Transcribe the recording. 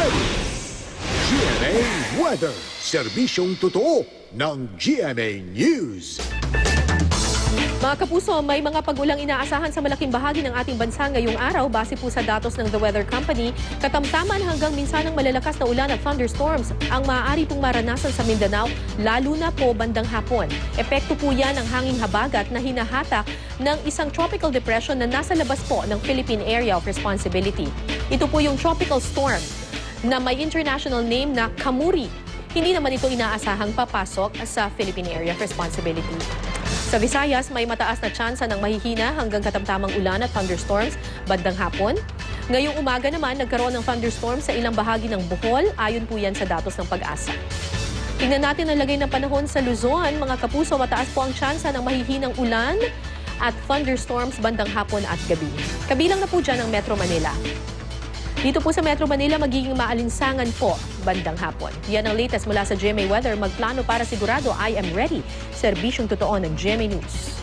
ready. GMA Weather, serbisyong totoo ng GMA News. Mga kapuso, may mga pag-ulang inaasahan sa malaking bahagi ng ating bansa ngayong araw base po sa datos ng The Weather Company. Katamtaman hanggang minsanang malalakas na ulan at thunderstorms ang maaari pong maranasan sa Mindanao, lalo na po bandang hapon. Epekto po yan ng hanging habagat na hinahatak ng isang tropical depression na nasa labas po ng Philippine Area of Responsibility. Ito po yung tropical storm na may international name na Kamuri. Hindi naman ito inaasahang papasok sa Philippine Area of Responsibility. Sa Visayas, may mataas na tsansa ng mahihina hanggang katamtamang ulan at thunderstorms bandang hapon. Ngayong umaga naman, nagkaroon ng thunderstorms sa ilang bahagi ng Bohol, ayon po yan sa datos ng Pag-asa. Tingnan natin ang lagay ng panahon sa Luzon. Mga kapuso, mataas po ang tsansa ng mahihinang ulan at thunderstorms bandang hapon at gabi. Kabilang na po dyan ang Metro Manila. Dito po sa Metro Manila, magiging maalinsangan po bandang hapon. Yan ang latest mula sa GMA Weather. Magplano para sigurado, I am ready. Serbisyong totoo ng GMA News.